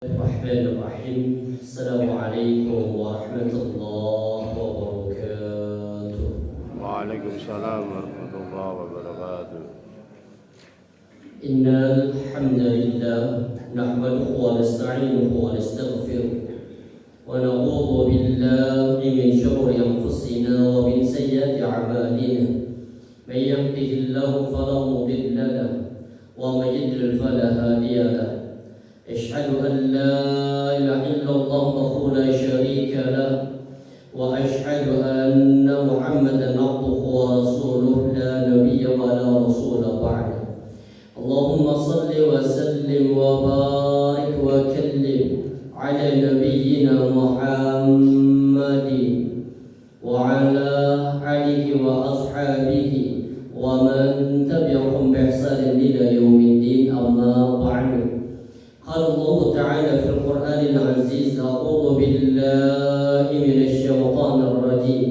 Bismillahirrahmanirrahim. Assalamualaikum warahmatullahi wabarakatuh. Waalaikumsalam warahmatullahi wabarakatuh. Innal hamdalillah nahmaduhu wa nasta'inuhu wa nastaghfiruh wa na'udzu billahi min shururi anfusina wa min sayyiati a'malina. May yahdihillahu fala mudilla lahu wa may yudlil fala hadiya lahu. أشهد أن لا إله إلا الله وحده لا شريك له وأشهد أن محمدا عبده ورسوله لا نبي ولا رسول بعده اللهم صل وسلم وبارك وكلم على نبينا محمد وعلى آله وأصحابه ومن تبعهم بإحسان إلى يوم الدين أما بعد قال الله تعالى في القرآن العزيز أعوذ بالله من الشيطان الرجيم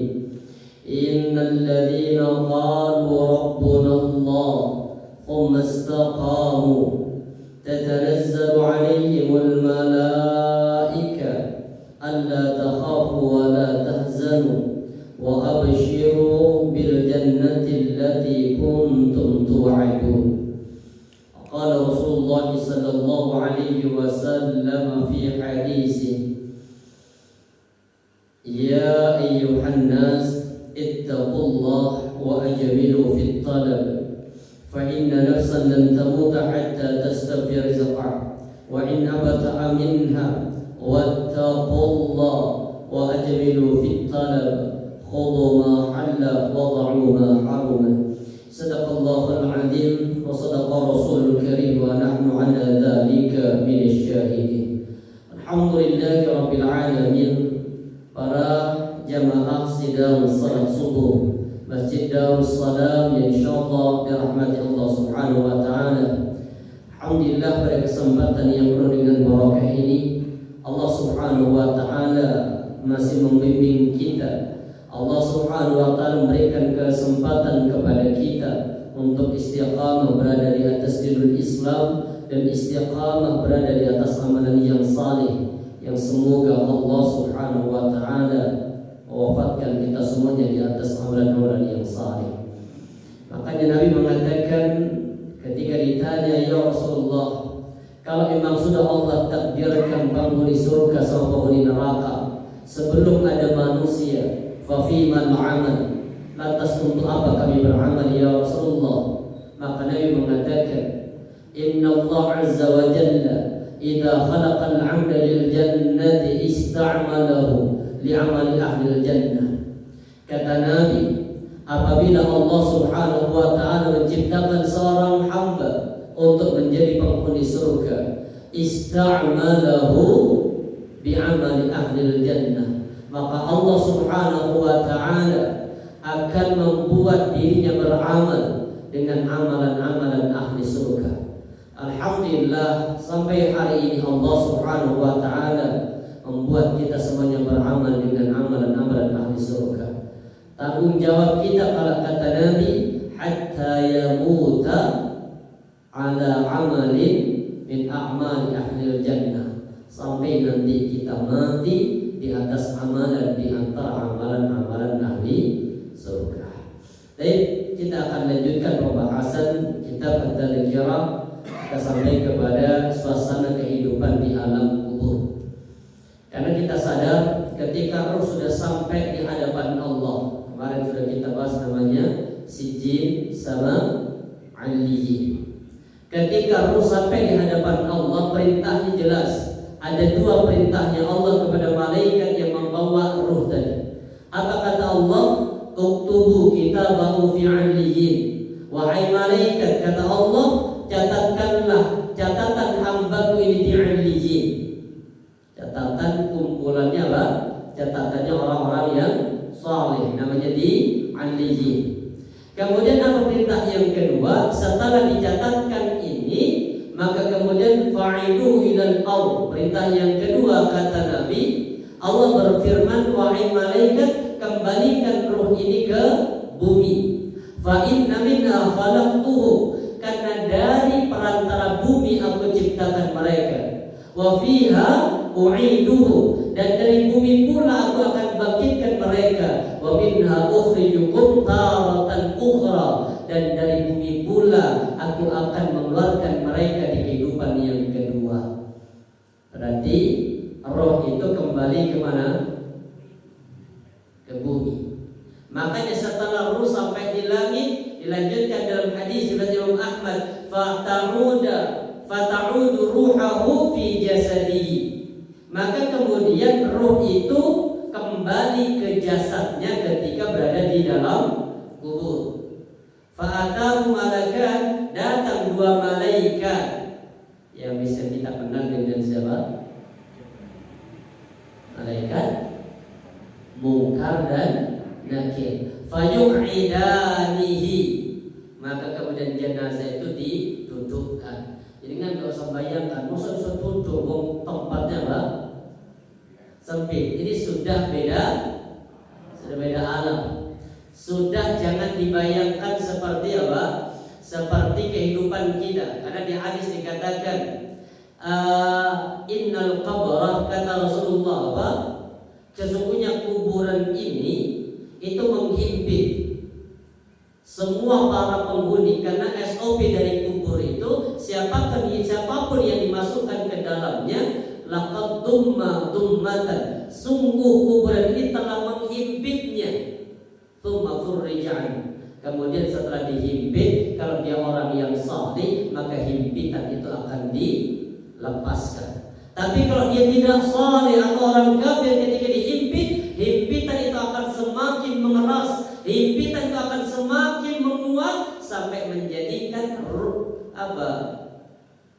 إن الذين قالوا ربنا الله ثم استقاموا تتنزل عليهم الملائكة ألا تخافوا ولا تحزنوا وأبشروا بالجنة التي كنتم توعدون قال رسول الله صلى الله عليه وسلم في حديثه يا أيها الناس اتقوا الله وأجملوا في الطلب فإن نفسا لن تموت حتى تستوفي رزقها وإن أبتع منها واتقوا الله وأجملوا في الطلب خذوا ما حل وضعوا ما حرم صدق الله العظيم وصدق رسول الكريم ونحن على ذلك من الشاهدين. Alhamdulillah Rabbil Alamin. Para jamaah sidang salat subuh Masjid Darus Salam yang insyaallah dirahmati Allah Subhanahu wa taala. Alhamdulillah pada kesempatan yang penuh dengan barakah ini Allah Subhanahu wa taala masih membimbing kita. Allah Subhanahu wa taala memberikan kesempatan kepada kita untuk istiqamah berada di atas dinul Islam dan istiqamah berada di atas amalan yang saleh yang semoga Allah Subhanahu wa taala mewafatkan kita semuanya di atas amalan-amalan yang saleh. Makanya Nabi mengatakan ketika ditanya, ya Rasulullah, kalau memang sudah Allah takdirkan penghuni surga sama penghuni neraka sebelum ada manusia, fafiman amal, lantas untuk apa kami beramal ya Rasulullah? Maka Nabi mengatakan, Inna Allah Azza wa Jalla idza khalaqal 'abda lil jannati ista'malahu li'amali ahli jannah. Kata Nabi, apabila Allah Subhanahu wa taala menciptakan seorang hamba untuk menjadi penghuni surga, ista'malahu bi'amali ahli jannah, maka Allah Subhanahu wa taala akan membuat dirinya beramal dengan amalan-amalan ahli surga. Alhamdulillah sampai hari ini Allah Subhanahu wa taala membuat kita semuanya beramal dengan amalan-amalan ahli surga. Tanggung jawab kita kalau kata Nabi, hatta yamuta ala amalin min a'mali ahli jannah, sampai nanti kita mati di atas amalan di antara amalan-amalan ahli surga. Baik, kita akan lanjutkan pembahasan kitab At-Tadhkirah. Kita sampai kepada suasana kehidupan di alam kubur. Karena kita sadar ketika roh sudah sampai di hadapan Allah, kemarin sudah kita bahas namanya sijin sama aliyyin. Ketika roh sampai di hadapan Allah, perintahnya jelas. Ada dua perintahnya Allah kepada malaikat yang membawa ruh tadi. Apa kata Allah? Uktubu kitabahu fi 'aliyyin. Wahai malaikat, kata Allah, catatkanlah catatan hambaku ini di 'aliyyin. Catatan kumpulannya apa? Catatannya orang-orang yang saleh, namanya di 'aliyyin. Kemudian apa perintah yang kedua? Setelah dicatatkan ini, maka kemudian fa'iduhu ilal ardh. Perintah yang kedua kata Nabi, Allah berfirman, wahai malaikat, kembalikan ruh ini ke bumi. Fa inna minha khalaqtuhu, karena dari perantara bumi aku ciptakan mereka. wa fiha u'iduhu, dan dari bumi pula aku akan bangkitkan mereka, wa minha ukhrijukum taratan ukhra, dan dari bumi pula aku akan mengeluarkan mereka di kehidupan yang kedua. Berarti roh itu kembali kemana? Ke bumi. Makanya setelah ruh sampai di langit, dilanjutkan dalam hadis riwayat Imam Ahmad, fata'udu ruhahu fi jasadihi, maka kemudian ruh itu kembali ke jasadnya ketika berada di dalam kubur. Fa'atahu malakan, datang dua malaikat yang bisa kita kenal dengan siapa? Malaikat Munkar dan Nakir. Fayu'idanihi, maka kemudian jenazah itu didudukkan. Jadi kan gak usah bayangkan, masa bisa duduk tempatnya apa? Sempit. Jadi sudah beda alam. Sudah jangan dibayangkan seperti apa? Seperti kehidupan kita. Karena di hadis dikatakan innal qabra, kata Rasulullah apa? Sesungguhnya kuburan ini itu menghimpit semua para penghuni, karena SOP dari kubur itu siapapun yang dimasukkan ke dalamnya laqad dummatan, sungguh kuburan ini telah menghimpitnya. Tsumma furrija'an, kemudian setelah dihimpit, kalau dia orang yang saleh maka himpitan itu akan dilepaskan. Tapi kalau dia tidak saleh atau orang kafir, ketika dihimpit, himpitan itu akan semakin mengeras, himpitan itu akan semakin menguat sampai menjadikan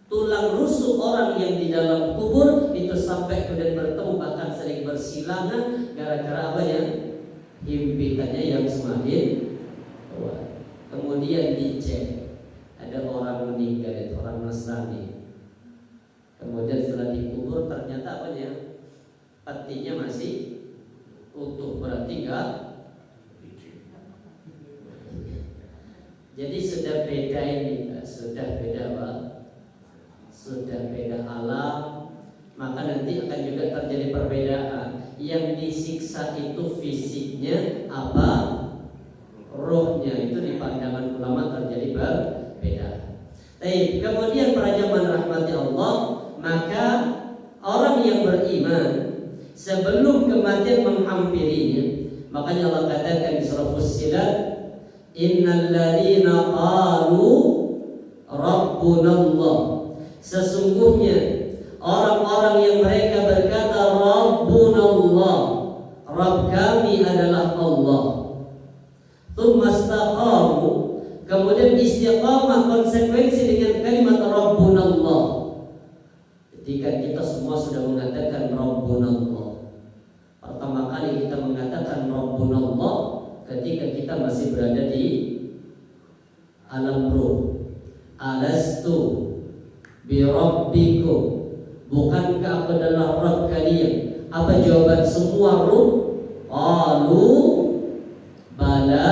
tulang rusuk orang yang di dalam kubur itu sampai kemudian bertemu, bahkan sering bersilangan gara-gara apa ya? Himpitannya yang semakin kuat. Kemudian dicek, ada orang meninggal, itu orang Nasrani. Kemudian setelah dikubur ternyata apa ya? Petinya masih utuh, berarti enggak. Jadi sudah beda ini, sudah beda apa? Sudah beda alam, maka nanti akan juga terjadi perbedaan. Yang disiksa itu fisiknya apa? Rohnya, itu di pandangan ulama terjadi berbeda. Baik, kemudian para jamaah rahmati Allah, maka orang yang beriman sebelum kematian menghampirinya, makanya Allah katakan di surah Fussilat, innal ladzina qalu rabbunallah, sesungguhnya orang-orang yang mereka berkata rabbunallah, Rabb kami adalah Allah, tsumma istaqamu, kemudian istiqamah konsekuensi dengan kalimat rabbunallah. Ketika kita semua sudah mengatakan rabbunallah, pertama kali kita mengatakan rabbunallah ketika kita masih berada di alam ruh. Alastu bi rabbikum, bukankah aku adalah Rabb kalian? Apa jawaban semua ruh? Qalu bala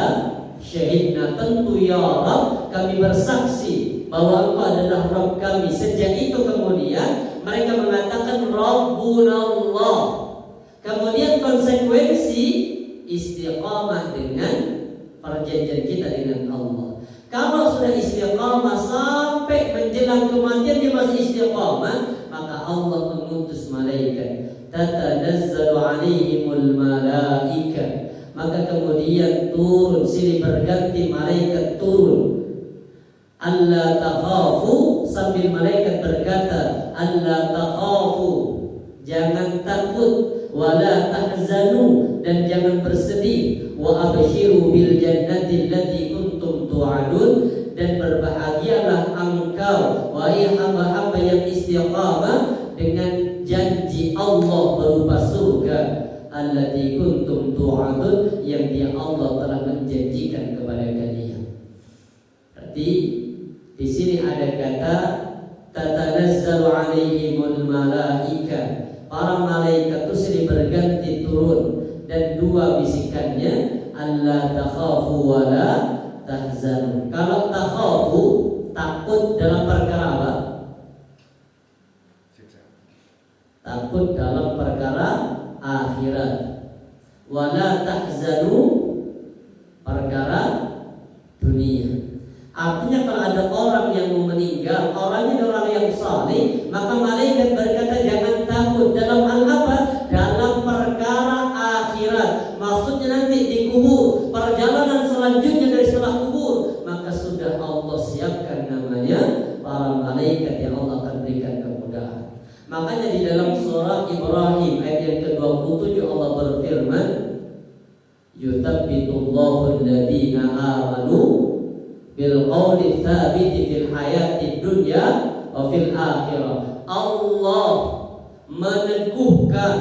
syahidna, tentu ya Rabb, kami bersaksi bahwa Engkau adalah Rabb kami. Sejak itu kemudian mereka mengatakan Rabbunallah. Kemudian konsekuensi istiqamah dengan perjanjian kita dengan Allah. Kalau sudah istiqamah sampai menjelang kematian dia masih istiqamah, maka Allah mengutus malaikat, tatanazzalu alaihimul malaika, maka kemudian turun, silih berganti malaikat turun. Alla takhafu, sambil malaikat berkata alla takhafu, jangan takut, wala tahzanu, dan jangan bersedih, wa abshiru bil jannati allati kuntum tu'adun, dan berbahagialah engkau wahai hamba-hamba yang istiqamah dengan janji Allah berupa surga, allati kuntum tu'adun, yang dia Allah telah menjanjikan kepada kalian. Berarti di sini ada kata tatanazzalu alaihimul malaika, para malaikat itu silih berganti turun, dan dua bisikannya alla takhafu wala tahzanu. Kalau takhafu, takut dalam perkara apa? takut dalam perkara akhirat. Wala tahzanu, perkara dunia. Artinya kalau ada orang yang mau meninggal, orangnya orang yang saleh, maka malaikat berkata jangan takut dalam hal apa? Dalam perkara akhirat. Maksudnya nanti di kubur, perjalanan selanjutnya dari setelah kubur, maka sudah Allah siapkan namanya para malaikat yang Allah akan berikan kemudahan. Makanya di dalam surah Ibrahim ayat yang ke-27 Allah berfirman, yutabbitullahu alladhina amanu bil qawli tsabiti fil hayati dunya wa fil akhirah. Allah meneguhkan,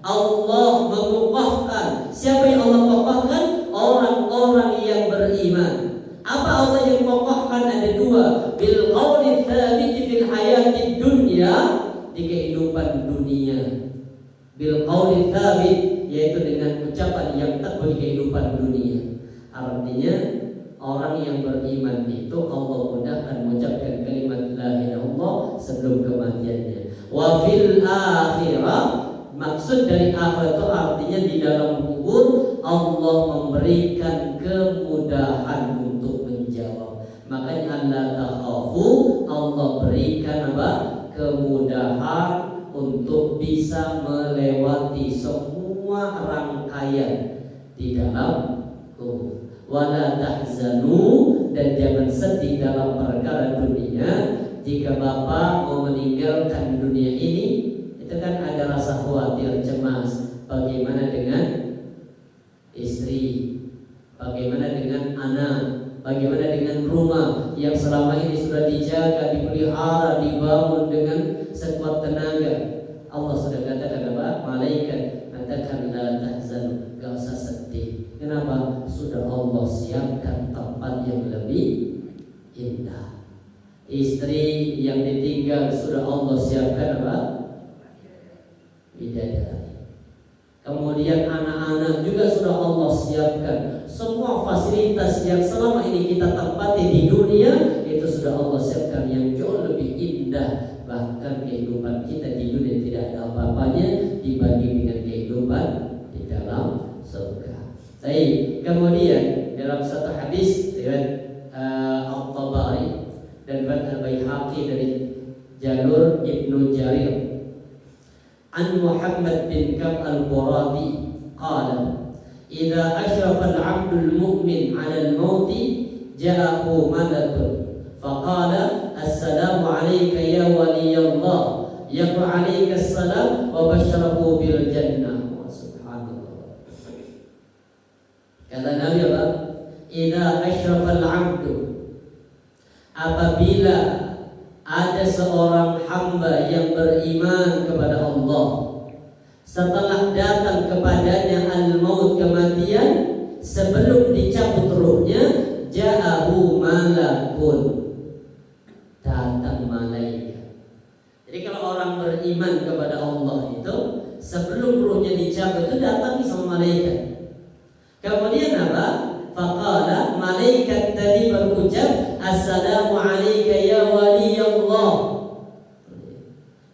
Allah mengukuhkan. Siapa yang Allah kokohkan? Orang-orang yang beriman. Apa Allah yang kokohkan? Ada dua. Bil qawli tsabiti fil hayati dunya, di kehidupan dunia. Bil qawli tsabit, yaitu dengan ucapan yang teguh di kehidupan dunia. Artinya orang yang beriman itu Allah mudahkan mengucapkan kalimat la ilaha illallah sebelum kematiannya. Wa fil akhirah, maksud dari akhirat itu artinya di dalam kubur Allah memberikan kemudahan untuk menjawab. Makanya Allah takhafu, Allah berikan apa? Kemudahan untuk bisa melewati semua rangkaian di dalam kubur. Wala tahzanu, dan jangan sedih dalam perkara dunia. Jika Bapak mau meninggalkan dunia ini, itu kan ada rasa khawatir, cemas. Bagaimana dengan istri? Bagaimana dengan anak? Bagaimana dengan rumah yang selama ini sudah dijaga, dipelihara, dibangun dengan sekuat tenaga? Allah sudah katakan apa? Malaikat katakan la tahzanu, gak usah sedih. Kenapa? Sudah Allah siapkan tempat yang lebih indah. Istri yang ditinggal sudah Allah siapkan apa? Bidadari. Kemudian anak-anak juga sudah Allah siapkan. Semua fasilitas yang selama ini kita tempati di dunia itu sudah Allah siapkan yang jauh lebih indah. Bahkan kehidupan kita di dunia tidak ada apa-apanya dibanding dengan kehidupan di dalam surga. Baik, kemudian dalam satu hadis riwayat Al-Tabari dan Al-Baihaqi dari jalur Ibnu Jarir an Muhammad bin Ka'b al-Quradi qala idza ashrafa al-'abdu al-mu'min 'ala al-maut ja'ahu malakun faqala assalamu 'alayka ya waliyallah yaqra 'alayka as-salam wa basyarahu bil jannah. Subhanallah. Kata Nabi apa? Idza ashrafa al-'abdu, apabila ada seorang hamba yang beriman kepada Allah, setelah datang kepadanya al-maut, kematian, sebelum dicabut ruhnya, ja'ahu malakun, datang malaikat. Jadi kalau orang beriman kepada Allah itu, sebelum ruhnya dicabut itu datang sama malaikat. Kemudian apa? Faqala, malaikat tadi berucap, assalamu alayka ya waliyallah.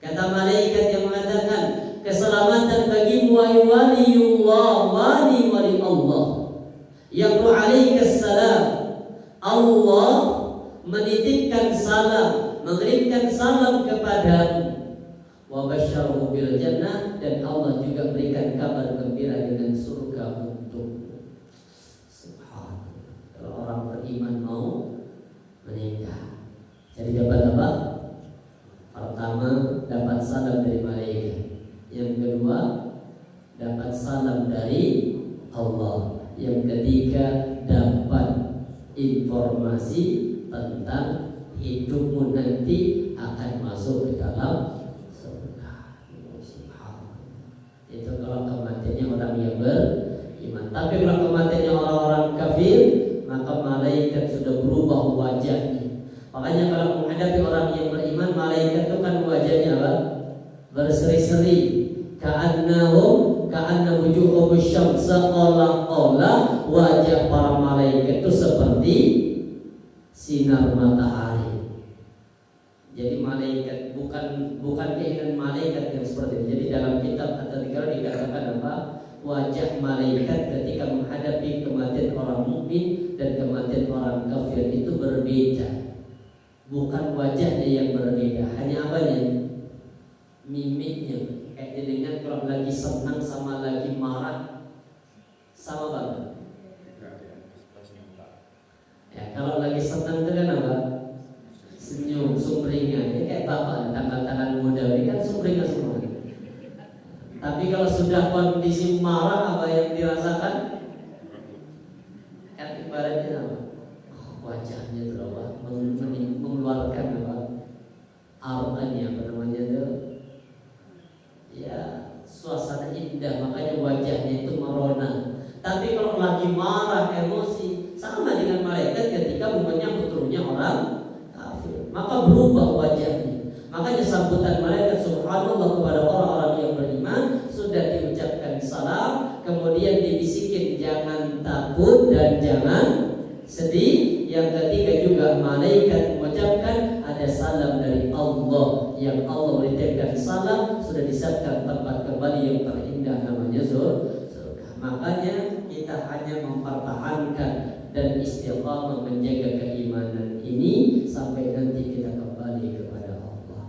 Kata malaikat yang mengatakan, keselamatan bagimu wahai waliyullah, wali Allah. Yaqulu alayka salam, Allah menitipkan salam, mengirimkan salam kepadamu. Wa basyarahu bil jannah, dan Allah juga berikan kabar gembira dengan surga untukmu. Kalau orang beriman mau meninggal, jadi dapat apa? Pertama, dapat salam dari malaikat. Yang kedua, dapat salam dari Allah. Yang ketiga, dapat informasi tentang hidupmu nanti akan masuk ke dalam surga. Itu kalau kematiannya orang yang beriman. Tapi kalau kematiannya orang-orang kafir, maka malaikat sudah berubah wajahnya. Makanya kalau menghadapi orang yang beriman, malaikat itu kan wajahnya apa? Berseri-seri. Ka'anna wujuhum syams, seolah-olah wajah para malaikat itu seperti sinar matahari. Jadi malaikat bukan keinginan malaikat yang seperti itu. Jadi dalam kitab At-Tadhkirah dikatakan apa? Wajah malaikat ketika menghadapi kematian orang mukmin dan kematian orang kafir itu berbeda. Bukan wajahnya yang berbeda, hanya apanya? Mimiknya. Kayak dengan kalau lagi senang sama lagi marah sama banget. Ya, kalau lagi senang itu kan apa? Senyum, sumringah. Ini kayak bapak tangan muda ini kan sumringah semua. Tapi kalau sudah kondisi marah, apa yang dirasakan? Kan ibaratnya apa? Wajahnya itu apa? Mengeluarkan apa? Auranya apa namanya itu? Ya, suasana indah, makanya wajahnya itu merona. Tapi kalau lagi marah, emosi, sama dengan malaikat ketika menyambut ruhnya orang kafir, maka berubah wajahnya. Makanya sambutan malaikat subhanallah kepada orang-orang yang beriman sudah diucapkan salam, kemudian dibisikin jangan takut dan jangan sedih. Yang ketiga juga malaikat mengucapkan ada salam dari Allah, yang Allah menitipkan salam, sudah disiapkan tempat kembali yang terindah namanya surga. Makanya kita hanya mempertahankan dan istiqamah menjaga keimanan ini sampai nanti kita kembali kepada Allah.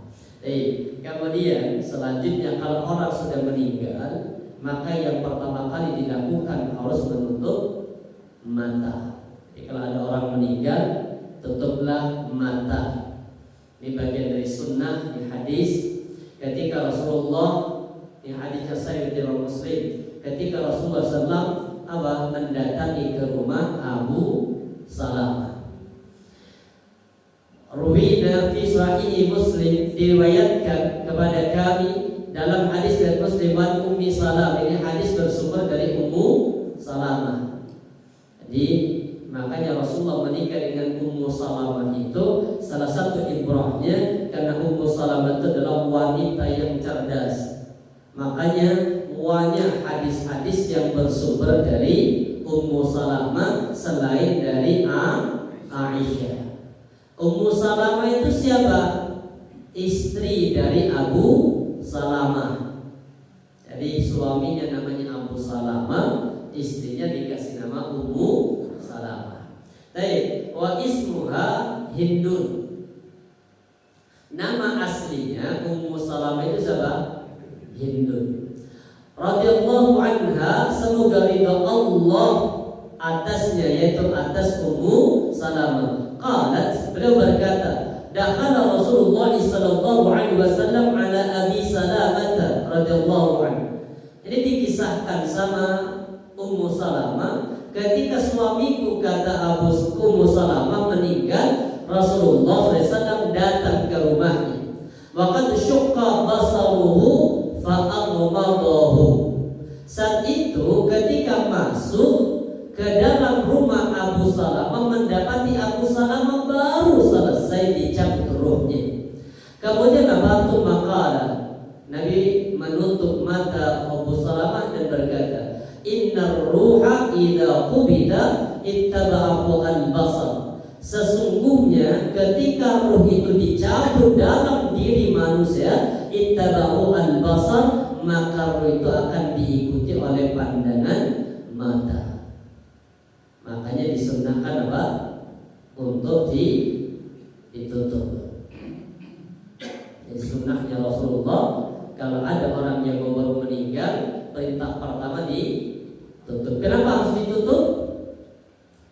Kemudian selanjutnya kalau orang sudah meninggal, maka yang pertama kali dilakukan harus menutup mata. Jadi kalau ada orang meninggal, tutuplah mata. Ini bagian dari sunnah di hadis. Ketika Rasulullah, di hadisnya Sahih Imam Muslim, ketika Rasulullah SAW mendatangi ke rumah Abu Salamah. Ruwina fi Sahih Muslim, diriwayatkan kepada kami dalam hadis dari Muslim an Ummi Salamah. Ini hadis bersumber dari Ummu Salamah. Jadi makanya Rasulullah menikah dengan Ummu Salamah itu salah satu ibrahnya, karena Ummu Salamah itu adalah wanita yang cerdas. Makanya banyak hadis-hadis yang bersumber dari Ummu Salamah selain dari Aisyah. Ummu Salamah itu siapa? Istri dari Abu Salamah. Jadi suaminya namanya Abu Salamah, istrinya dikasih nama Ummu Salamah. Baik, wa ismuha Hindun. Nama aslinya Ummu Salamah itu siapa? Hindun. Radhiyallahu anha, semoga ridha Allah atasnya, yaitu atas Ummu Salamah. Qalat, beliau berkata, dakhala Rasulullah sallallahu alaihi wasallam ala Abi Salamah radhiyallahu anhu. Ini dikisahkan sama Ummu Salamah, ketika suamiku, kata Ummu Salamah, meninggal, Rasulullah SAW datang ke rumahnya. Waqad syaqqa basaruhu fa'aghmadahu. Saat itu ketika masuk ke dalam rumah Abu Salamah, mendapati Abu Salamah baru selesai dicabut ruhnya. Kemudian Nabi maqala, Nabi menutup mata Abu Salamah dan berkata, innar ruha idza qubida ittaba'ahu al-basar. Sesungguhnya ketika ruh itu dicabut dalam diri manusia, ittaba'ahu al-basar, maka ruh itu akan diikuti oleh pandangan mata. Makanya disunnahkan apa? Untuk ditutup. Jadi sunnahnya Rasulullah, kalau ada orang yang baru meninggal, perintah pertama ditutup. Kenapa harus ditutup?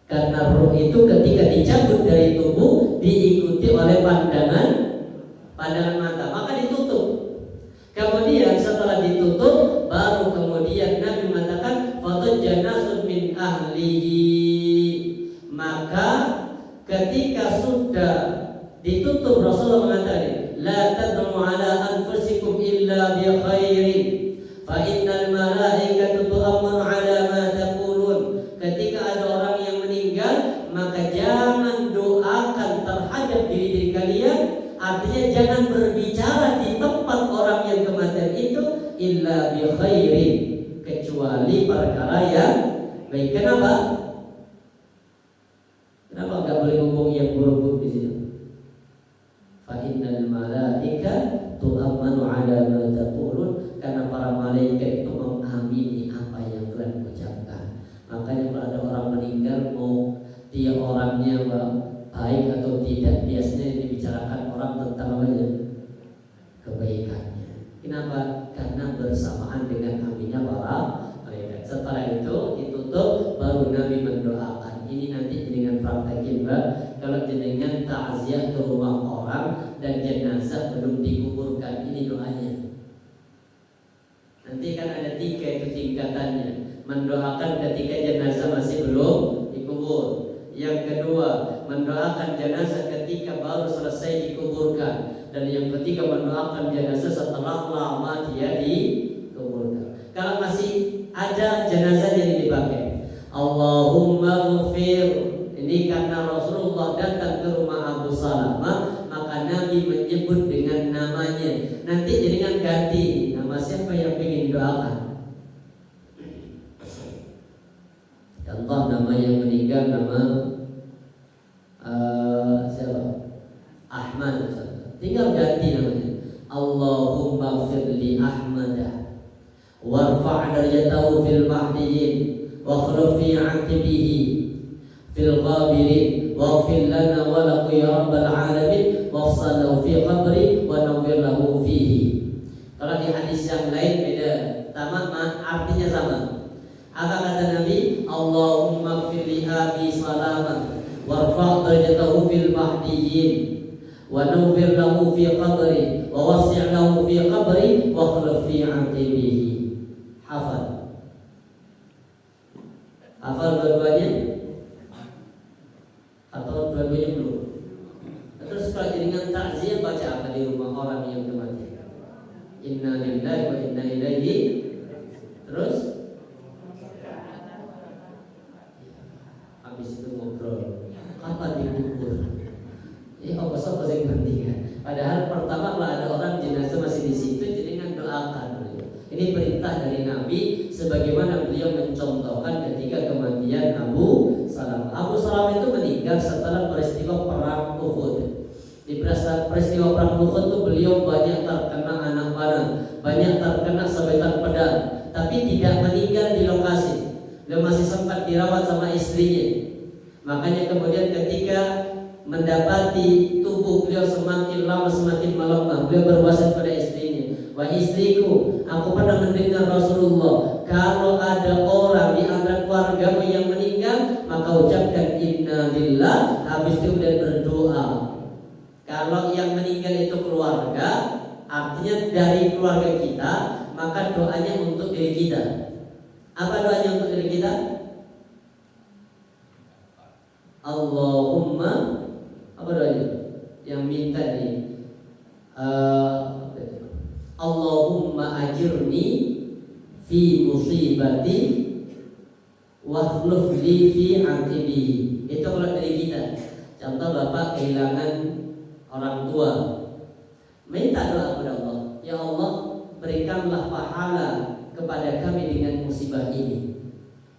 Karena ruh itu ketika dicabut dari tubuh diikuti oleh pandangan mata, maka ditutup. Kemudian setelah ditutup, baru kemudian Nabi mengatakan fatajanasun min ahlihi. Maka ketika sudah ditutup, Rasulullah mengatakan, la tad'u ala anfusikum illa bi khairin, fa innal malaikata tu'ammaru ala ma taqulun. Ketika ada orang yang meninggal, maka jangan doakan terhadap diri kalian. Artinya jangan berbicara di tempat orang yang kematian itu illa bi khairin, kecuali perkara yang baik. Kenapa? Kenapa enggak boleh ngomong yang buruk di situ? Fa innal malaikat itu mengamini apa yang kalian ucapkan. Makanya kalau ada orang meninggal, mau dia orangnya baik atau tidak, biasanya dibicarakan orang tentang namanya kebaikannya. Kenapa? Karena bersamaan dengan aminnya para malaikat. Setelah itu ditutup, baru Nabi mendoakan. Ini nanti dengan praktekin, Mbak. Kalau jenengan takziah ke rumah orang dan jenazah belum dikuburkan, ini doanya. Nanti kan ada 3 itu tingkatannya. Mendoakan ketika jenazah masih belum dikubur. Yang kedua, mendoakan jenazah ketika baru selesai dikuburkan. Dan yang ketiga, mendoakan jenazah setelah lama dia dikuburkan. Kalau masih ada jenazah yang dipakai, Allahumma ghfir. Ini karena Rasulullah datang ke rumah Abu Salamah, maka Nabi menyebut dengan namanya. Nanti jadikan ganti nama siapa yang ingin doakan. Contoh nama yang meninggal, nama siapa? Ahmad. Tinggal ganti namanya. Allahumma firli Ahmada warfa' darajatahu fil mahdiyin wa akhlif fi 'aqibihi fil ghabirin waghfir lana wa lahu ya rabbal alamin wafsalahu fi qabri wa nawwir lahu fihi. Kalau di hadis yang lain beda, artinya sama. Apa kata Nabi? Allahumma ighfir li abi Salamah warfa' darajatahu fil mahdiyin wa nawwir lahu fi qabri wa wasi' lahu fi qabri wa akhlif fi 'aqibihi. Hafal dua-duanya? Atau dua-duanya belum? Terus kalau jaringan takziah baca apa di rumah orang yang kematian? Inna lillahi wa inna ilaihi. Terus habis itu ngobrol kapan dikubur. Apa yang penting kan? Padahal pertama kalau ada orang jenazah masih di situ, jaringan doakan. Ini perintah dari Nabi, sebagaimana beliau mencontohkan ketika kematian Abu Salamah. Abu Salamah itu meninggal setelah peristiwa perang Uhud. Di peristiwa perang Uhud itu beliau banyak terkena anak panah, banyak terkena sabetan pedang, tapi tidak meninggal di lokasi. Beliau masih sempat dirawat sama istrinya. Makanya kemudian ketika mendapati tubuh beliau semakin lama semakin melemah, beliau berwasiat pada istrinya, wahai istriku, aku pernah mendengar Rasulullah, kalau ada orang di antara keluargamu yang meninggal, maka ucapkan inna lillah, habis itu kemudian berdoa. Kalau yang meninggal itu keluarga, artinya dari keluarga kita, maka doanya untuk diri kita. Apa doanya untuk diri kita? Allahumma, apa doanya? Yang minta nih, Allahumma ajirni fi musibati wa akhlif li fi aqibi. Itu kalau dari kita. Contoh bapak kehilangan orang tua, minta doa kepada Allah, ya Allah berikanlah pahala kepada kami dengan musibah ini,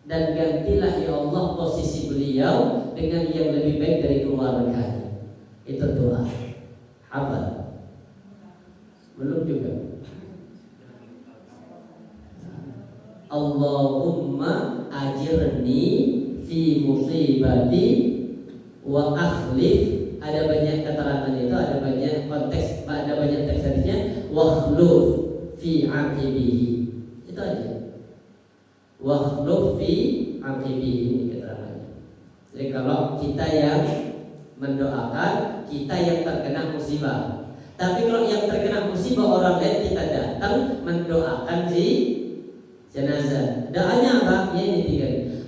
dan gantilah ya Allah posisi beliau dengan yang lebih baik dari keluarganya. Itu doa. Hafal? Belum juga. Allahumma ajirni fi musibati wa akhlif. Ada banyak keterangan itu, ada banyak konteks, ada banyak teks hadisnya. Wa akhlif fi aqibihi. Itu aja. Wa akhlif fi aqibihi, ini keterangannya. Jadi kalau kita yang mendoakan, kita yang terkena musibah. Tapi kalau yang terkena musibah orang lain, kita datang mendoakan si jenazah. Doanya apa? Ya ini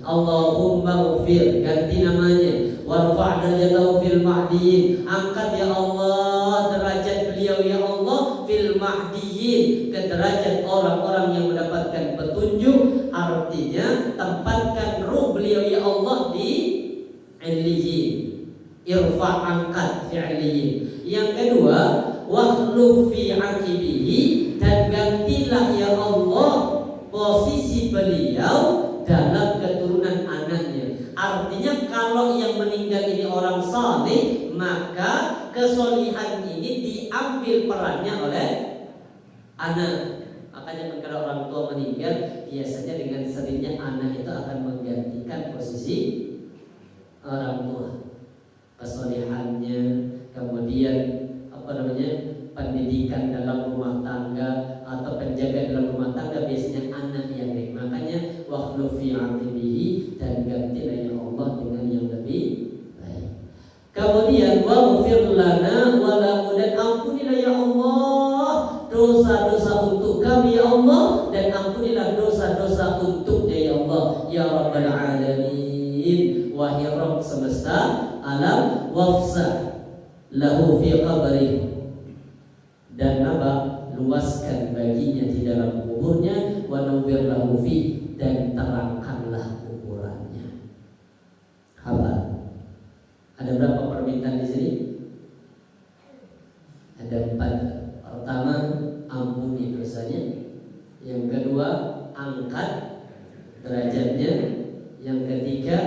3. Allahumma ghfir, ganti namanya. Warfa' darajatahu fil mahdiyin, angkat ya Allah derajat beliau ya Allah fil mahdiyin, ke derajat orang-orang yang mendapatkan petunjuk. Artinya tempatkan ruh beliau ya Allah di illiyin. Irfa' angkat fi illiyin. Yang kedua, wakhluf fi aqibihi, dan gantilah ya Allah posisi beliau dalam keturunan anaknya. Artinya kalau yang meninggal ini orang saleh, maka kesolihan ini diambil perannya oleh anak. Maka Makanya kalau orang tua meninggal, biasanya dengan seringnya anak itu akan menggantikan posisi orang tua. Kesolehannya, kemudian pendidikan dalam rumah tangga atau penjaga dalam rumah tangga biasanya anak yang baik. Makanya wakhluf fi aqibihi, dan gantilah ya Allah dengan yang lebih baik. Kemudian waghfir lana wa lahu, dan ampunilah ya Allah dosa-dosa untuk kami ya Allah, dan ampunilah dosa-dosa untuknya ya Allah ya Rabbal Alamin. Wahai Rabb semesta alam, wafsah lahu fi qabrih, dan luaskan baginya di dalam kuburnya, wa nawwir lahu fi, dan terangkanlah kuburannya. Hafal. Ada berapa permintaan di sini? Ada 4. Pertama, ampuni dosanya. Yang kedua, angkat derajatnya. Yang ketiga,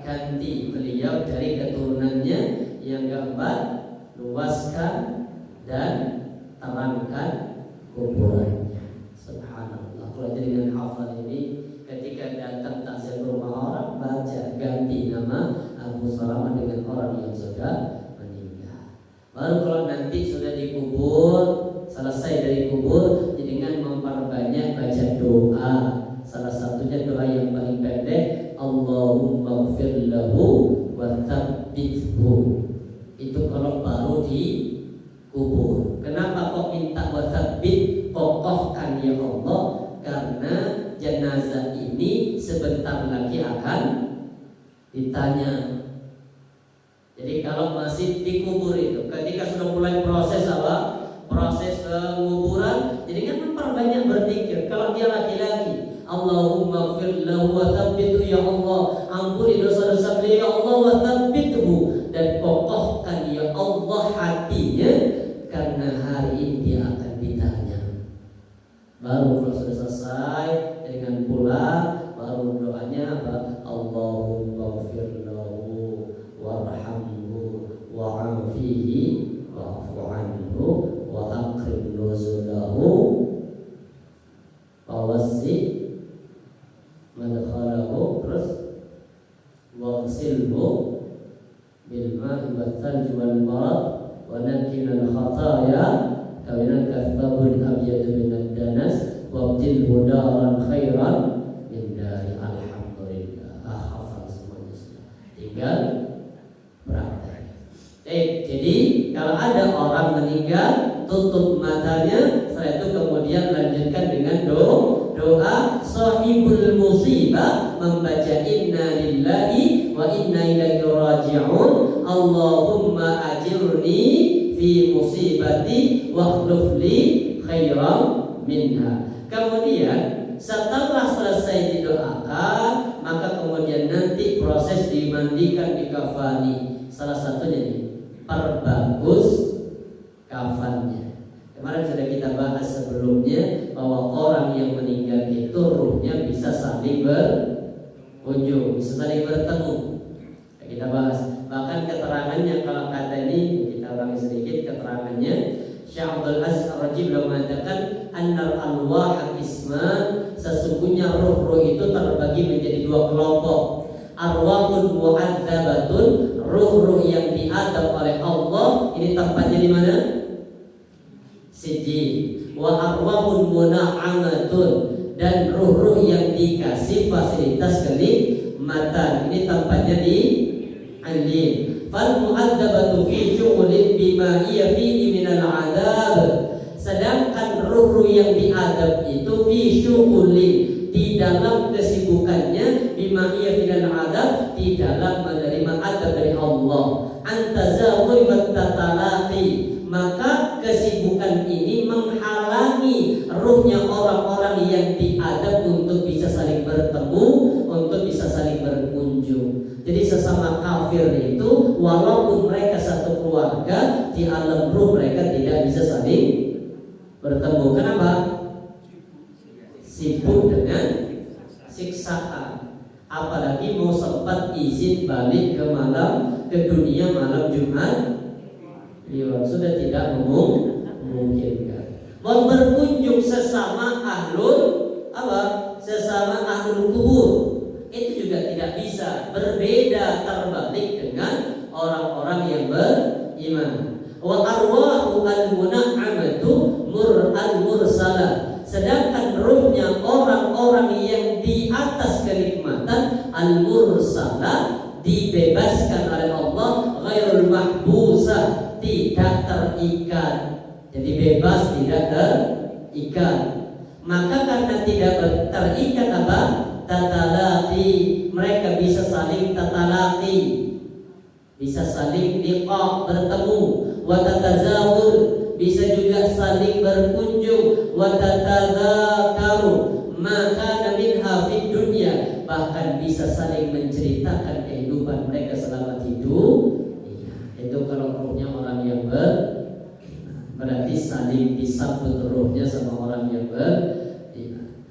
ganti beliau dari keturunannya. Yang keempat, luaskan dan terangkan kuburannya. Subhanallah. Kalau jadi dengan hafal ini, ketika datang takziah rumah orang, baca ganti nama Abu Salamah dengan orang yang sudah meninggal. Baru kalau nanti sudah dikubur, selesai dari kubur, dengan memperbanyak baca doa. Salah satunya doa yang paling pendek, Allahumma ighfir lahu wa tsabbithu. Itu kalau baru dikubur. Kenapa kok minta wasabbit, kokohkan ya Allah? Karena jenazah ini sebentar lagi akan ditanya. Jadi kalau masih dikubur itu, ketika sudah mulai proses proses penguburan, jadi kan memperbanyak berzikir. Kalau dia laki-laki, Allahumma ighfir lahu wa tsabbithu, ya Allah ampuni dosa-dosa beliau ya Allah, wa tsabbithu, dan kokohkan ya Allah hatinya, karena hari ini dia akan ditanya. Baru kalau sudah selesai dengan pulang, baru doanya apa? Allahumma ighfir lahu warhamhu wa'afihi wa'fu anhu wa aqrim nuzulahu wa wasi' madkhalahu, terus waghsilhu bil ma'i wal thalji wal barad wa nakkina al khataya kama kaththabul abyad min ad-danas wa abdilhu daran khairan min dari. Alhamdulillah. Hafal semuanya sudah. Tinggal praktek. Jadi kalau ada orang meninggal, tutup matanya, setelah itu kemudian lanjutkan dengan doa sahibul musibah, membaca inna lillahi wa inna ilaihi raji'un, Allahumma ajirni fi musibati wa akhlif li khairan minha. Kemudian setelah selesai didoakan, maka kemudian nanti proses dimandikan, dikafani. Salah satunya nih, perbagus kafannya. Kemarin sudah kita bahas sebelumnya bahwa orang yang meninggal itu ruhnya bisa saling berkunjung, bisa saling bertemu. Kita bahas. Bahkan keterangannya, kalau kata ini kita ulangi sedikit keterangannya. Syekh Abdul Aziz Ar-Rajib beliau mengatakan annal alwah qisman, sesungguhnya ruh-ruh itu terbagi menjadi 2 kelompok. Arwahun mu'adzabatun, ruh-ruh yang diadab oleh Allah, ini tempatnya di mana? Sijjin. Wa arwahun muna'amatun, dan ruh-ruh yang dikasih fasilitas kenikmatan, ini tempatnya di Alin. Fal mu'adzabatu fi syughulin bima hiya fihi minal 'adzab, sedangkan ruh-ruh yang diadab itu fi syughulin, di dalam kesibukannya, bima hiya minal 'adzab, di dalam menerima adab dari Allah. Antazawur wa tatalaqi, maka kesibukan ini menghalangi ruhnya orang-orang yang diadab untuk bisa saling bertemu, untuk bisa saling berkunjung. Jadi sesama kafir itu, walaupun mereka satu keluarga, di alam ruh mereka tidak bisa saling bertemu. Kenapa? Sibuk dengan siksaan. Apalagi mau sempat izin balik ke dunia malam Jumat, sudah tidak memungkinkan. Mau berkunjung sesama ahlul kubur itu juga tidak bisa. Berbeda terbalik dengan orang-orang yang beriman. Wa arwahu al-mun'amatu al-mursalah. Sedangkan ruhnya orang-orang yang di atas kenikmatan al-mursalah, dibebaskan oleh Allah, ghairul mahbusah, tidak terikat. Jadi bebas, tidak terikat. Maka karena tidak terikat apa? Tatalaqi, mereka bisa saling tatalaqi, bisa saling liqa, bertemu. Wa tatazawur, bisa juga saling berkunjung. Wa tatadzakaru ma kana minha fid dunya, bahkan bisa saling menceritakan kehidupan mereka selama hidup. Itu kalau ruhnya orang yang berarti saling disambut ruhnya sama orang yang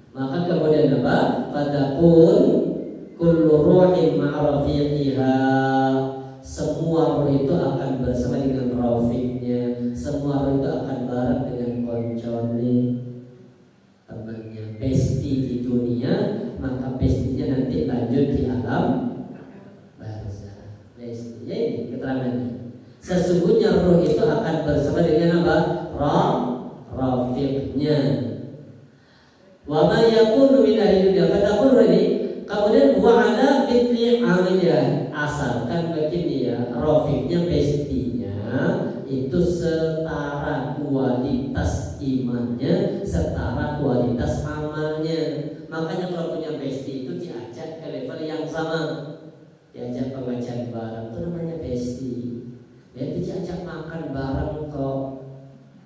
maka kemudian apa? Fatakun kullu ruhin ma'rafiqiha, semua ruh itu akan bersama dengan rafiqnya, semua ruh itu akan bareng dengan konconnya, temannya, besti di dunia, maka bestinya nanti lanjut di alam barzah. Besti, ya ini keterangannya. Sesungguhnya ruh itu akan bersama dengan apa? Rafiqnya. Wa ma yakunu min ahli dunya fatakun ini. Kemudian wa ala mithli amilya, asalkan begini ya, rafiqnya bestinya itu setara kualitas imannya, setara kualitas amalnya. Makanya kalau punya besti itu diajak ke level yang sama, diajak pengajian bareng, itu namanya besti. Ya, diajak makan bareng kok,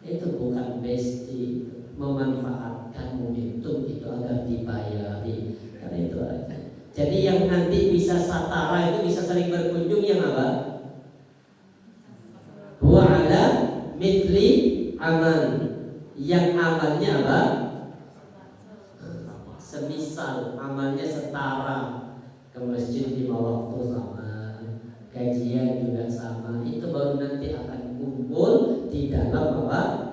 itu bukan besti. Memanfaatkan momentum itu agar dibayari, karena itu aja. Jadi yang nanti bisa satara itu bisa saling berkunjung yang apa? Wa ala mithli amal, yang amalnya apa? Semisal, amalnya setara. Ke masjid 5 waktu sama, kajian juga sama. Itu baru nanti akan kumpul di dalam apa?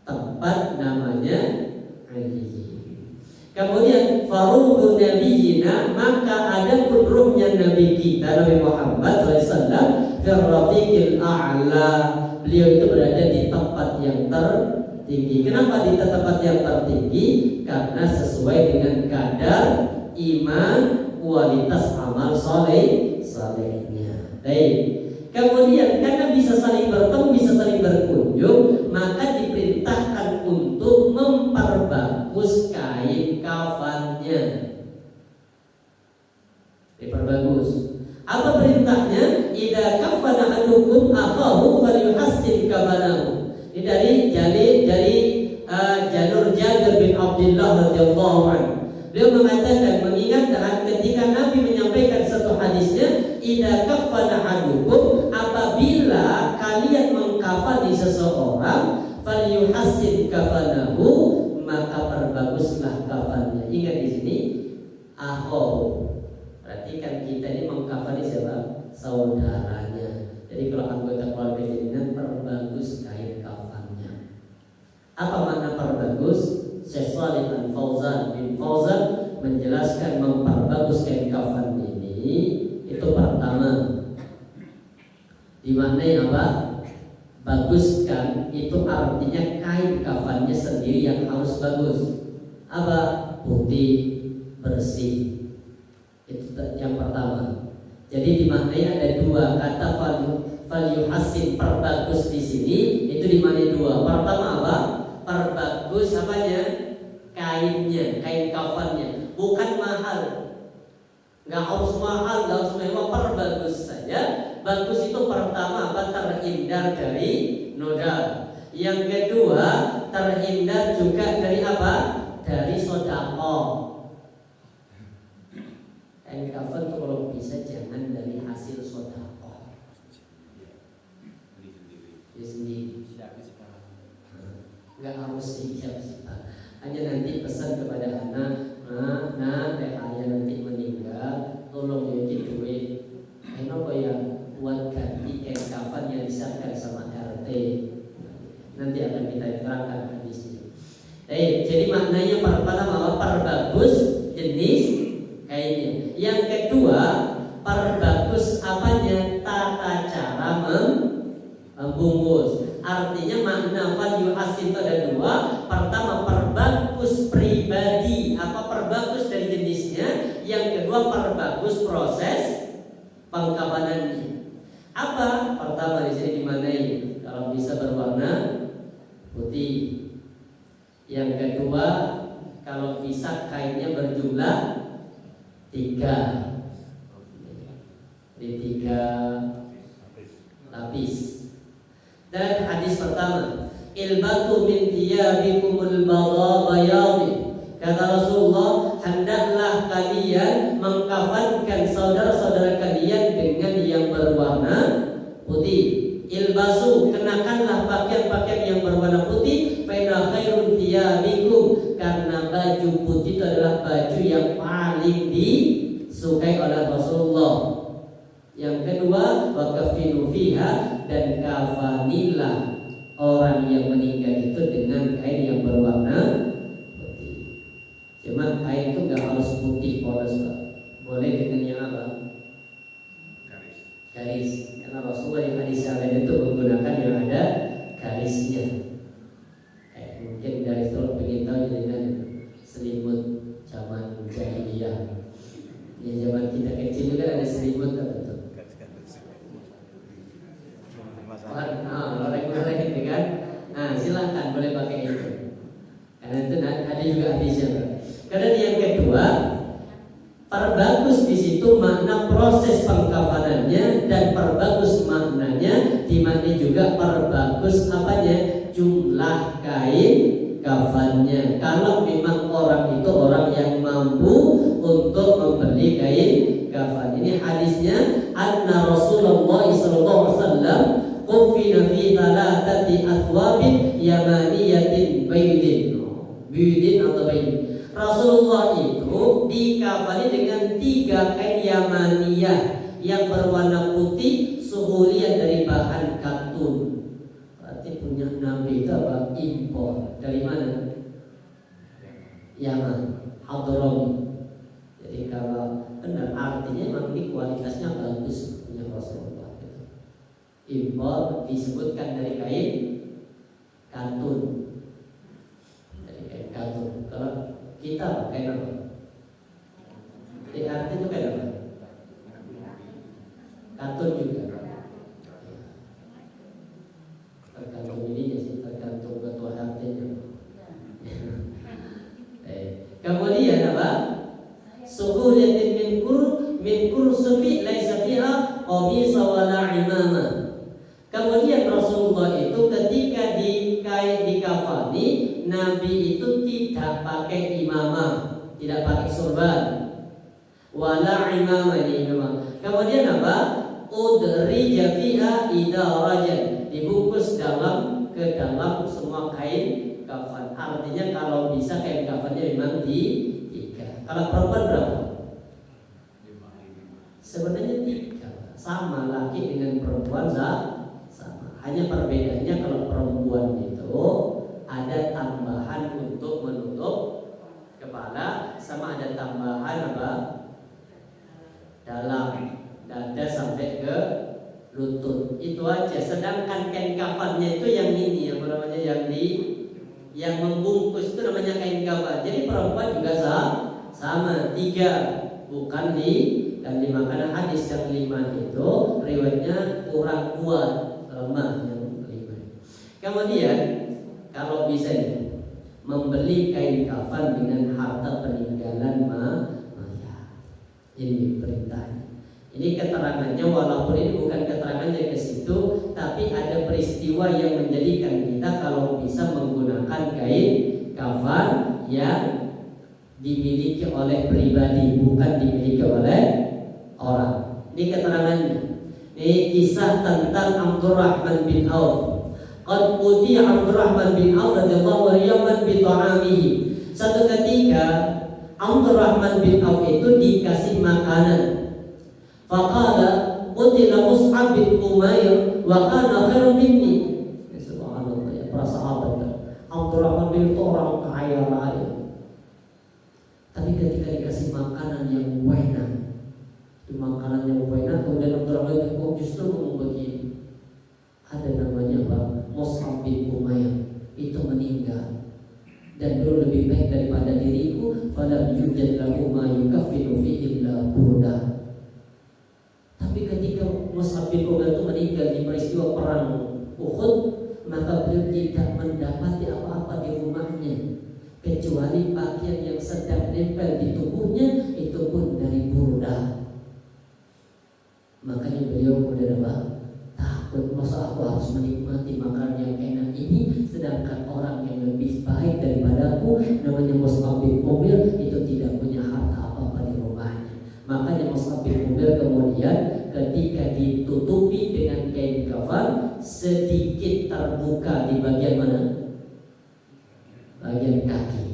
Tempat namanya Aliyin. Kemudian faruhu nabiyina, maka ada ruhnya Nabi kita Nabi Muhammad SAW fil rafiqil a'la, beliau itu berada di tempat yang tertinggi. Kenapa di tempat yang tertinggi? Karena sesuai dengan kadar iman, kualitas amal solehnya. Baik. Kemudian karena bisa saling bertemu, bisa saling berkunjung, maka diperintahkan untuk memperbagus kain kafannya. Diperbagus. Apa perintahnya? Idza kafana ahadukum akhahu falyuhassin kafanahu. Ini dari jalur Jabir bin Abdullah radhiyallahu anhu. Beliau mengatakan, mengingatkan ketika Nabi menyampaikan satu hadisnya, idza kafana ahadukum, apabila kalian mengkafani seseorang, falyuhassin kafanahu, maka perbaguslah kafannya. Ingat di sini akhahu. Berarti kan kita ini mengkafani siapa? Saudaranya. Jadi kalau anggota keluarga jenengan, perbagus kain kafannya. Apa makna perbagus? Syekh Shalih Al-Fauzan bin Fauzan menjelaskan memperbagus kain kafan ini itu pertama dimaknai apa? Baguskan itu artinya kain kafannya sendiri yang harus bagus. Apa? Putih, bersih. Itu yang pertama. Jadi dimaknai ada dua kata falyuhassin, perbagus di sini itu dimaknai dua. Pertama apa? Perbagus apanya? Kainnya, kain kafannya. Bukan mahal, nggak harus mahal, nggak harus mewah, perbagus saja. Bagus itu pertama apa? Terhindar dari noda. Yang kedua, terhindar juga dari apa? Dari sedekah. Kain kafan itu kalau bisa jangan dari hasil sedekah. Di sini nggak harus hijab sih Pak. Hanya nanti pesan kepada anak, teh ayah nanti meninggal, tolong nyuci duit. Kenapa ya buat ganti kain kafan yang disiapkan sama RT. Nanti akan kita terangkan hadisnya. jadi maknanya pertama perbagus jenis kainnya. Yang kedua, perbagus apanya? Tata cara membungkus. Artinya makna value asli itu ada dua. Pertama, perbagus pribadi, perbagus dari jenisnya. Yang kedua, perbagus proses pengkafanannya. Apa? Pertama di sini dimanai kalau bisa berwarna putih. Yang kedua, kalau bisa kainnya berjumlah 3. Di 3 lapis. Dan hadis pertama, ilbatu min thiyabikumul bayadi. Kata Rasulullah, hendaklah kalian mengkafankan saudara-saudara kalian dengan yang berwarna putih. Ilbasu, kenakanlah pakaian-pakaian yang berwarna putih. Fa inna khairun thiyabikum, karena baju putih itu adalah baju yang paling disukai oleh Rasulullah. Yang kedua, wa kafinu fiha, dan kafanilah orang yang meninggal itu dengan kain yang berwarna putih. Cuma kain itu nggak harus putih polos, Pak. Boleh dengan yang apa? Garis. Karena Rasulullah yang hadis yang lain itu menggunakan yang ada garisnya. Mungkin garis itu pengen tahu dengan selimut zaman jahiliyah. Ya, zaman kita kecil juga ada selimut apa tuh? Loreng-loreng itu kan. Nah, silakan boleh pakai itu. Karena itu ada juga hadisnya. Karena yang kedua, perbagus di situ makna proses pengkafanannya, dan perbagus maknanya di mana juga perbagus apanya? Jumlah kain kafannya. Kalau memang orang itu orang yang mampu untuk membeli kain kafan. Ini hadisnya, anna Rasulullah sallallahu alaihi wasallam kufina fi thalathati athwabin yamaniyatin baydin atau baydin. Rasulullah itu dikafani dengan 3 kain yamaniyah yang berwarna putih, suhulian dari bahan katun. Berarti punya Nabi itu apa? Impor. Dari mana? Yaman, Hadrami. Jadi kalau benar artinya memang ini kualitasnya bagus punya Rasulullah. Impor disebutkan dari kain katun. Dari kain katun. Kalau kita kain apa? Jadi arti itu kain apa? Katun juga. Tergantung ininya sih, tergantung ketua artinya. Kemudian apa? Suhuliyatin min kursufi laisa fiha qamisa wala imama. Kemudian Rasulullah itu ketika dikafani, Nabi itu tidak pakai imamah, tidak pakai sorban. Wala imamah ini memang. Kemudian apa? Udrija fiha idarajan, dibungkus ke dalam semua kain kafan. Artinya kalau bisa kain kafannya memang 3. Kalau perempuan berapa? Sebenarnya 3. Sama laki dengan perempuan sama. Hanya perbedaannya kalau perempuan itu ada tambahan untuk menutup kepala, sama ada tambahan apa? Dalam dada sampai ke lutut. Itu aja. Sedangkan kain kafannya itu yang ini, yang namanya yang membungkus itu namanya kain kafan. Jadi perempuan juga sama 3, bukan dan dimakan. Hadis yang 5 itu riwayatnya kurang kuat, lemah yang 5. Kemudian kalau bisa membeli kain kafan dengan harta peninggalan mayat, ini perintahnya. Ini keterangannya, walaupun ini bukan keterangannya ke situ, tapi ada peristiwa yang menjadikan kita kalau bisa menggunakan kain kafan yang dimiliki oleh pribadi, bukan dimiliki oleh orang. Ini keterangannya. Ini kisah tentang Abdurrahman bin Auf. Qad utiya Abdurrahman bin Auf radhiyallahu anhu bi ta'amihi. Satu ketika Abdurrahman bin Auf itu dikasih makanan. Faqala qutila Mus'ab bin Umair wa kana khairan minni. Subhanallah, ya para sahabat. Abdurrahman bin itu orang kaya raya. Tapi ketika dikasih makanan yang enak, itu makanan yang enak, kemudian Abdurrahman bin justru ngomong begini. Ada namanya apa? Mus'ab bin Umair itu meninggal dan dulu lebih baik daripada diriku. Falam yujad lahu ma yukaffinu fihi illa burdah. Tapi ketika Mus'ab bin Umair itu meninggal di peristiwa perang Uhud, maka beliau tidak mendapati apa-apa di rumahnya kecuali pakaian yang sedang nempel di tubuhnya, itu pun dari burdah. Makanya beliau kemudian apa? Takut, masa aku harus menikmati makanan yang enak ini, sedangkan orang yang lebih baik daripadaku namanya Mus'ab bin Umair itu tidak punya harta apa-apa di rumahnya. Makanya Mus'ab bin Umair kemudian ketika ditutupi dengan kain kafan, sedikit terbuka di bagian mana? Bagian kaki.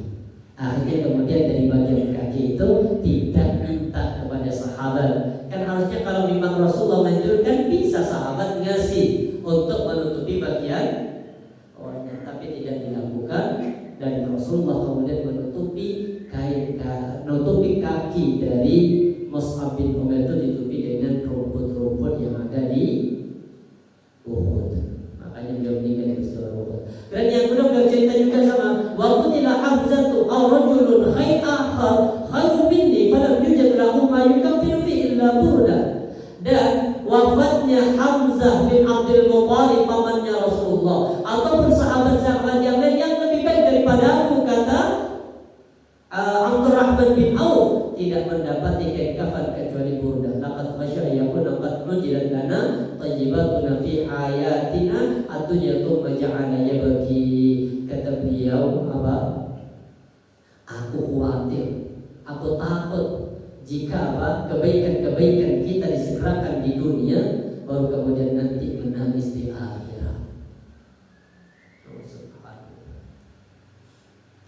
Akhirnya kemudian dari bagian kaki itu tidak minta kepada sahabat. Kan harusnya kalau memang Rasulullah menunjukkan bisa sahabat ngasih untuk menutupi bagian orangnya, tapi tidak dilakukan. Dan Rasulullah kemudian menutupi kaki dari Mus'ab bin Umair itu ditutupi dengan rumput-rumput yang ada di Uhud. Makanya beliau meninggal di peristiwa Uhud. Dan yang kedua beliau cerita juga sama, wa qutila Hamzatu aw rajulun khairu minni falam yujad lahu ma yukaffinu fi illa burda. Dan wafatnya Hamzah bin Abdul Muthalib pamannya Rasulullah ataupun sahabat-sahabat yang lain yang lebih baik daripada aku, kata Abdurrahman bin Auf, tidak mendapati kain kafan kecuali burda. Laqad khasya yakuna qad nujilat lana tayyibatuna fi hayatina atunyatu maja'ana yabki. Kata beliau apa? Aku khawatir, aku takut jika apa kebaikan-kebaikan kita disegerakan di dunia, baru kemudian nanti menangis di akhirat.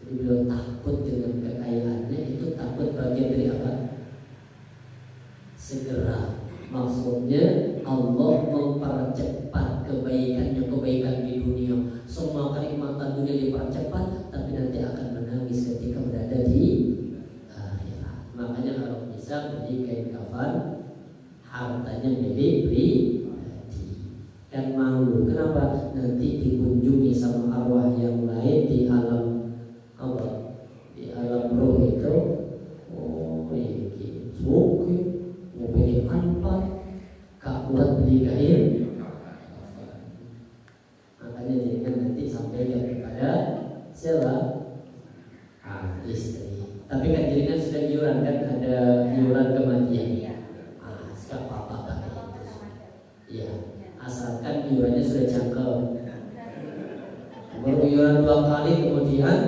Jadi beliau takut dengan kekayaannya, itu takut bagian dari apa? Segera. Maksudnya Allah mempercepat kebaikan di dunia. Semua kenikmatan dunia dipercepat, tapi nanti akan menangis ketika berada di akhirat. Makanya kalau bisa beli kain kafan, hartanya milik pribadi. Kan malu, kenapa? Nanti dikunjungi sama arwah yang lain di alam apa? Di alam roh itu. Oh, ini suki, mau beli empat, gak kuat beli kain. Makanya jangan nanti sampaikan kepada siapa? Istri. Tapi kan jadinya sudah iuran, kan ada iuran kematian. Sekarang apa pakai itu? Iya, asalkan iurannya sudah jangkau. Baru iuran 2 kali kemudian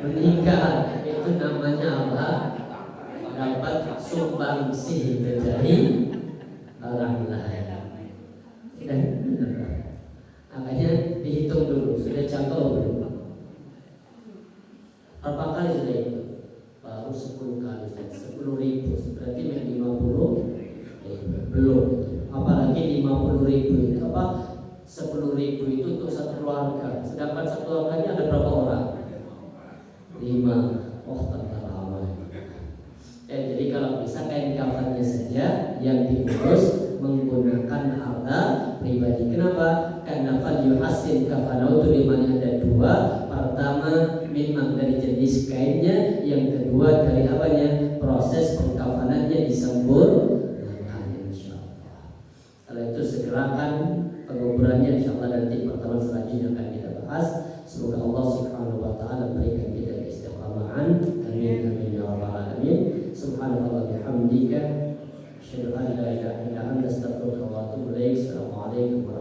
meninggal, itu namanya apa? Dapat sumbangsi dari orang lain. Makanya dihitung dulu, sudah jangkau belum? Berapa kali sudah itu? Baru 10 kali, 10.000, berarti 50 belum. Apalagi 50.000 itu apa? 10.000 itu untuk satu keluarga. Sedangkan satu keluarganya ada berapa orang? 5. Oh, tambah lama. Jadi kalau bisa kain kafannya saja yang diurus menggunakan harta pribadi. Kenapa? Karena fal yuhasin kafanau itu dimana ada 2. Pertama memang dari jenis kainnya, yang kedua dari apanya? Proses pengkafanannya disempurnakan, insyaallah. Kalau itu segerakan penguburannya, insyaallah nanti pertemuan selanjutnya akan kita bahas. Semoga Allah Subhanahu wa taala berikan kita keistiqamahan. Amin amin ya rabbal alamin. Subhanallah bihamdika asyhadu an la ilaha illa anta astaghfiruka wa atubu ilaik. Assalamualaikum warahmatullahi wabarakatuh.